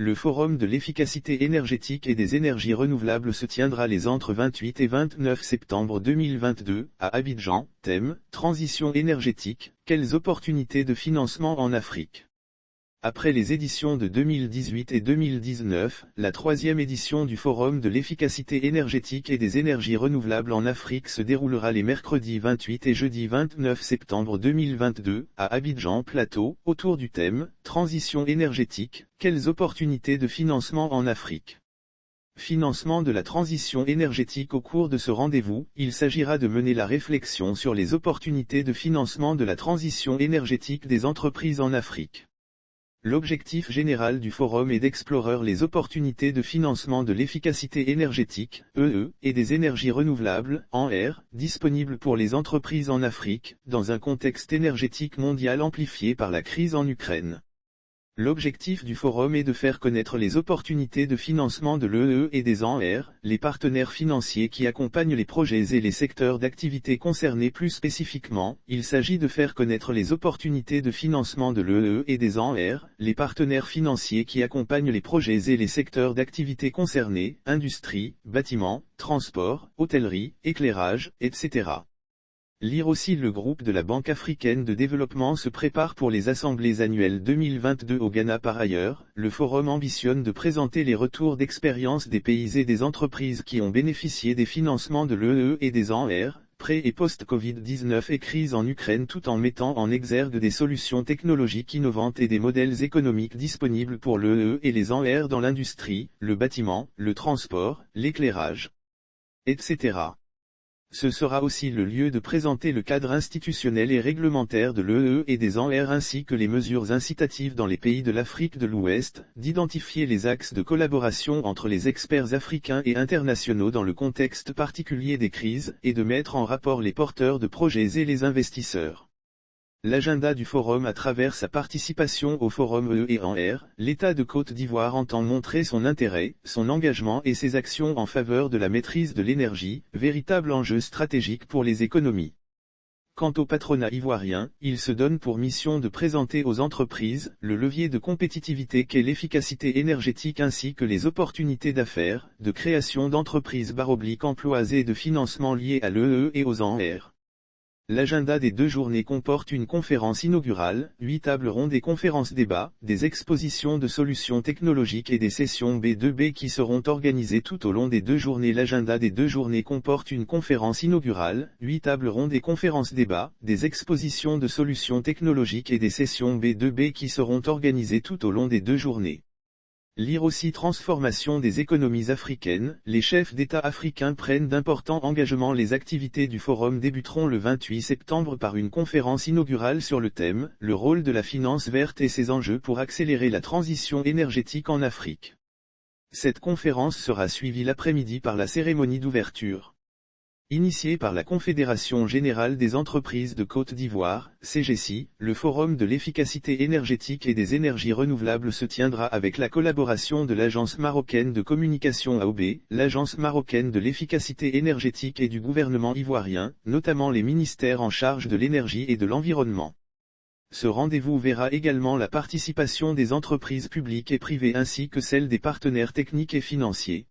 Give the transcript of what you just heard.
le Forum de l'efficacité énergétique et des énergies renouvelables se tiendra les entre 28 et 29 septembre 2022, à Abidjan. Thème, transition énergétique, quelles opportunités de financement en Afrique? Après les éditions de 2018 et 2019, la troisième édition du Forum de l'efficacité énergétique et des énergies renouvelables en Afrique se déroulera les mercredis 28 et jeudi 29 septembre 2022, à Abidjan Plateau, autour du thème « Transition énergétique, quelles opportunités de financement en Afrique ?» Financement de la transition énergétique. Au cours de ce rendez-vous, il s'agira de mener la réflexion sur les opportunités de financement de la transition énergétique des entreprises en Afrique. L'objectif général du forum est d'explorer les opportunités de financement de l'efficacité énergétique, EE, et des énergies renouvelables, ENR, disponibles pour les entreprises en Afrique, dans un contexte énergétique mondial amplifié par la crise en Ukraine. L'objectif du forum est de faire connaître les opportunités de financement de l'EE et des ENR, les partenaires financiers qui accompagnent les projets et les secteurs d'activité concernés. Plus spécifiquement, il s'agit de faire connaître les opportunités de financement de l'EE et des ENR, les partenaires financiers qui accompagnent les projets et les secteurs d'activité concernés, industrie, bâtiment, transport, hôtellerie, éclairage, etc. Lire aussi. Le groupe de la Banque africaine de développement se prépare pour les assemblées annuelles 2022 au Ghana. Par ailleurs, le forum ambitionne de présenter les retours d'expérience des pays et des entreprises qui ont bénéficié des financements de l'EE et des ENR, pré- et post-Covid-19 et crise en Ukraine, tout en mettant en exergue des solutions technologiques innovantes et des modèles économiques disponibles pour l'EE et les ENR dans l'industrie, le bâtiment, le transport, l'éclairage, etc. Ce sera aussi le lieu de présenter le cadre institutionnel et réglementaire de l'EE et des ENR ainsi que les mesures incitatives dans les pays de l'Afrique de l'Ouest, d'identifier les axes de collaboration entre les experts africains et internationaux dans le contexte particulier des crises, et de mettre en rapport les porteurs de projets et les investisseurs. L'agenda du forum. À travers sa participation au forum EE et ENR, l'État de Côte d'Ivoire entend montrer son intérêt, son engagement et ses actions en faveur de la maîtrise de l'énergie, véritable enjeu stratégique pour les économies. Quant au patronat ivoirien, il se donne pour mission de présenter aux entreprises le levier de compétitivité qu'est l'efficacité énergétique ainsi que les opportunités d'affaires, de création d'entreprises /emplois et de financement liés à l'EE et aux ENR. L'agenda des 2 journées comporte une conférence inaugurale, 8 tables rondes et conférences-débats, des expositions de solutions technologiques et des sessions B2B qui seront organisées tout au long des 2 journées. L'agenda des 2 journées comporte une conférence inaugurale, 8 tables rondes et conférences-débats, des expositions de solutions technologiques et des sessions B2B qui seront organisées tout au long des 2 journées. Lire aussi. Transformation des économies africaines. Les chefs d'État africains prennent d'importants engagements. Les activités du forum débuteront le 28 septembre par une conférence inaugurale sur le thème « Le rôle de la finance verte et ses enjeux pour accélérer la transition énergétique en Afrique ». Cette conférence sera suivie l'après-midi par la cérémonie d'ouverture. Initié par la Confédération Générale des Entreprises de Côte d'Ivoire, CGECI, le Forum de l'efficacité énergétique et des énergies renouvelables se tiendra avec la collaboration de l'Agence marocaine de communication AOB, l'Agence marocaine de l'efficacité énergétique et du gouvernement ivoirien, notamment les ministères en charge de l'énergie et de l'environnement. Ce rendez-vous verra également la participation des entreprises publiques et privées ainsi que celle des partenaires techniques et financiers.